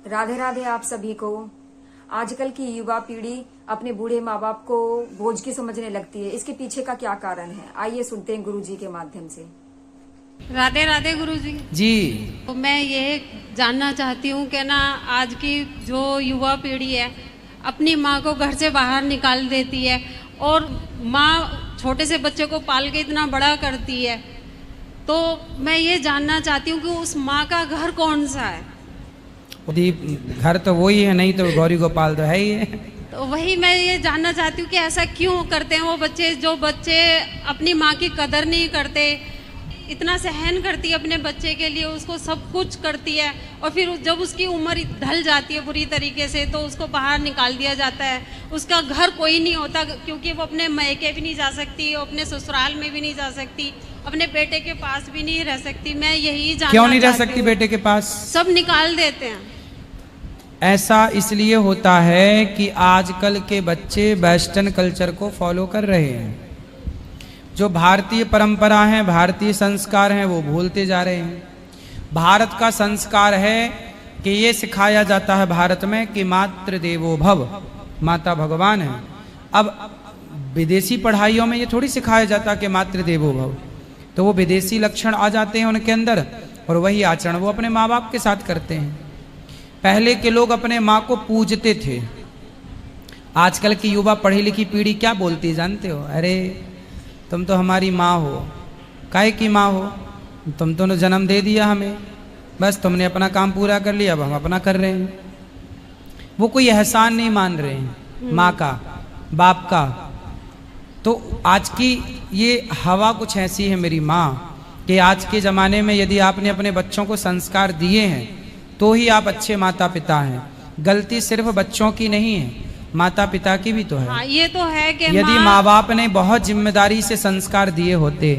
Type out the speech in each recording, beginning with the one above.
राधे राधे आप सभी को। आजकल की युवा पीढ़ी अपने बूढ़े माँ बाप को बोझ की समझने लगती है। इसके पीछे का क्या कारण है, आइए सुनते हैं गुरुजी के माध्यम से। राधे राधे गुरुजी जी। तो मैं ये जानना चाहती हूँ कि ना आज की जो युवा पीढ़ी है अपनी माँ को घर से बाहर निकाल देती है और माँ छोटे से बच्चे को पाल के इतना बड़ा करती है, तो मैं ये जानना चाहती हूँ कि उस माँ का घर कौन सा है। घर तो वही है, नहीं तो गौरी गोपाल तो है ही है। तो वही मैं ये जानना चाहती हूँ कि ऐसा क्यों करते हैं वो बच्चे, जो बच्चे अपनी माँ की कदर नहीं करते, इतना सहन करती है अपने बच्चे के लिए, उसको सब कुछ करती है और फिर जब उसकी उम्र ढल जाती है बुरी तरीके से तो उसको बाहर निकाल दिया जाता है। उसका घर कोई नहीं होता क्योंकि वो अपने मायके भी नहीं जा सकती, वो अपने ससुराल में भी नहीं जा सकती, अपने बेटे के पास भी नहीं रह सकती। मैं यही जानना क्यों नहीं रह चाहती सकती हूँ। बेटे के पास? सब निकाल देते हैं। ऐसा इसलिए होता है कि आजकल के बच्चे वेस्टर्न कल्चर को फॉलो कर रहे हैं। जो भारतीय परंपरा है, भारतीय संस्कार हैं, वो भूलते जा रहे हैं। भारत का संस्कार है कि ये सिखाया जाता है भारत में कि मातृ देवो भव, माता भगवान है। अब विदेशी पढ़ाइयों में ये थोड़ी सिखाया जाता कि मातृ देवो भव, तो वो विदेशी लक्षण आ जाते हैं उनके अंदर और वही आचरण वो अपने माँ बाप के साथ करते हैं। पहले के लोग अपने माँ को पूजते थे। आजकल की युवा पढ़ी लिखी पीढ़ी क्या बोलती जानते हो? अरे तुम तो हमारी माँ हो। काहे की माँ हो? तुम तो जन्म दे दिया हमें, बस तुमने अपना काम पूरा कर लिया, अब हम अपना कर रहे हैं। वो कोई एहसान नहीं मान रहे हैं माँ का, बाप का। तो आज की ये हवा कुछ ऐसी है मेरी माँ कि आज के ज़माने में यदि आपने अपने बच्चों को संस्कार दिए हैं तो ही आप अच्छे माता पिता हैं। गलती सिर्फ बच्चों की नहीं है, माता पिता की भी तो है। हाँ, ये तो है कि यदि माँ बाप ने बहुत जिम्मेदारी से संस्कार दिए होते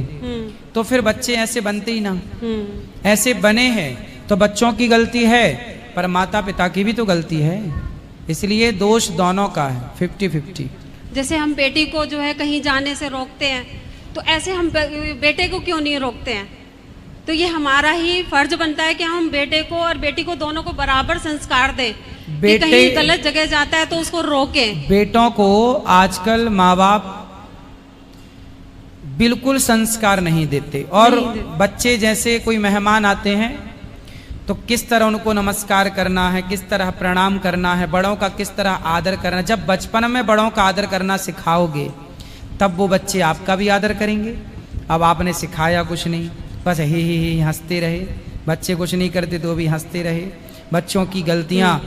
तो फिर बच्चे ऐसे बनते ही ना। ऐसे बने हैं तो बच्चों की गलती है पर माता पिता की भी तो गलती है, इसलिए दोष दोनों का है, 50-50। जैसे हम बेटी को जो है कहीं जाने से रोकते हैं, तो ऐसे हम बेटे को क्यों नहीं रोकते हैं? तो ये हमारा ही फर्ज बनता है कि हम बेटे को और बेटी को दोनों को बराबर संस्कार दें। कि कहीं गलत जगह जाता है तो उसको रोकें। बेटों को आजकल माँ बाप बिल्कुल संस्कार नहीं देते और बच्चे जैसे कोई मेहमान आते हैं तो किस तरह उनको नमस्कार करना है, किस तरह प्रणाम करना है, बड़ों का किस तरह आदर करना। जब बचपन में बड़ों का आदर करना सिखाओगे तब वो बच्चे आपका भी आदर करेंगे। अब आपने सिखाया कुछ नहीं, बस ही हंसते रहे। बच्चे कुछ नहीं करते तो भी हंसते रहे। बच्चों की गलतियां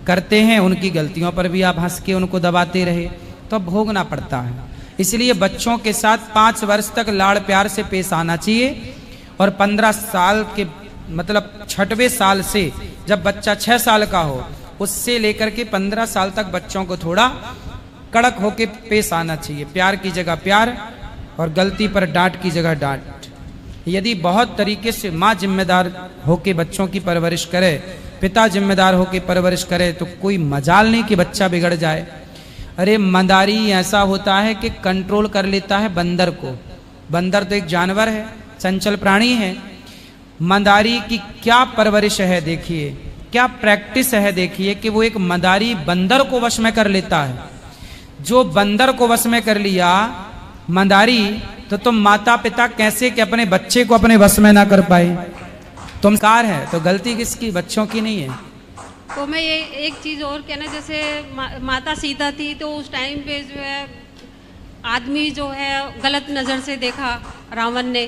करते हैं, उनकी गलतियों पर भी आप हंस के उनको दबाते रहे तो अब भोगना पड़ता है। इसलिए बच्चों के साथ 5 वर्ष तक लाड़ प्यार से पेश आना चाहिए और 15 साल के मतलब 6वें साल से जब बच्चा 6 साल का हो उससे लेकर के 15 साल तक बच्चों को थोड़ा कड़क होके पेश आना चाहिए। प्यार की जगह प्यार और गलती पर डांट की जगह डांट। यदि बहुत तरीके से माँ जिम्मेदार होके बच्चों की परवरिश करे, पिता जिम्मेदार होके परवरिश करे तो कोई मजाल नहीं कि बच्चा बिगड़ जाए। अरे मदारी ऐसा होता है कि कंट्रोल कर लेता है बंदर को। बंदर तो एक जानवर है, चंचल प्राणी है। मदारी की क्या परवरिश है देखिए, क्या प्रैक्टिस है देखिए कि वो एक मदारी बंदर को वश में कर लेता है। जो बंदर को वश में कर लिया मदारी, तो तुम माता पिता कैसे कि अपने बच्चे को अपने वश में ना कर पाए? तुम कार है तो गलती किसकी? बच्चों की नहीं है। तो मैं ये एक चीज़ और कहना, जैसे माता सीता थी तो उस टाइम पे जो है आदमी जो है गलत नज़र से देखा रावण ने,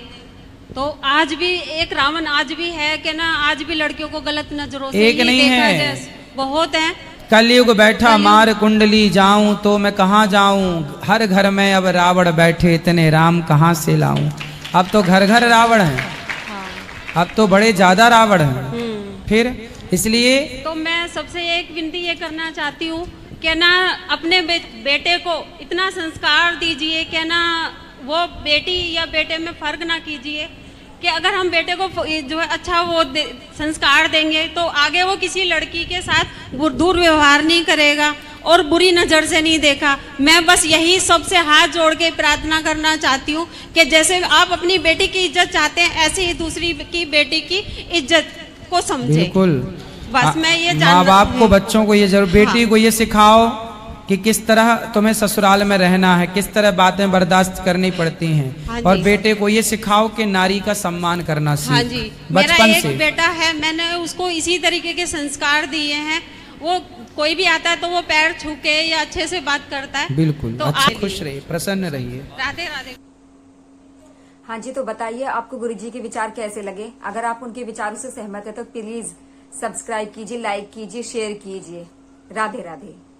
तो आज भी एक रावण आज भी है कि ना, आज भी लड़कियों को गलत नजरों से एक नहीं देखा है, बहुत है। कलयुग बैठा मार कुंडली जाऊं तो मैं कहाँ जाऊं, हर घर में अब रावण बैठे इतने राम कहाँ से लाऊं। अब तो घर घर रावण है। अब तो बड़े ज्यादा रावण हैं। फिर इसलिए तो मैं सबसे एक विनती ये करना चाहती हूँ कि ना अपने बेटे को इतना संस्कार दीजिए कि ना वो बेटी या बेटे में फर्क ना कीजिए, कि अगर हम बेटे को जो है अच्छा वो संस्कार देंगे तो आगे वो किसी लड़की के साथ दुर्व्यवहार नहीं करेगा और बुरी नज़र से नहीं देखा। मैं बस यही सबसे हाथ जोड़ के प्रार्थना करना चाहती हूँ कि जैसे आप अपनी बेटी की इज्जत चाहते हैं ऐसे ही दूसरी की बेटी की इज्जत को समझें। बिल्कुल बस मैं ये माँ बाप को बच्चों को ये जरूर बेटी को ये सिखाओ कि किस तरह तुम्हें ससुराल में रहना है, किस तरह बातें बर्दाश्त करनी पड़ती हैं। हाँ और जी। बेटे को ये सिखाओ कि नारी का सम्मान करना सीख। हाँ जी, मेरा बचपन एक से। बेटा है, मैंने उसको इसी तरीके के संस्कार दिए हैं। वो कोई भी आता है तो वो पैर छू के या अच्छे से बात करता है। बिल्कुल तो अच्छा, आप- खुश रहिए, प्रसन्न रहिए। राधे राधे। हाँ जी, तो बताइए आपको गुरुजी के विचार कैसे लगे। अगर आप उनके विचारों से सहमत है तो प्लीज सब्सक्राइब कीजिए, लाइक कीजिए, शेयर कीजिए। राधे राधे।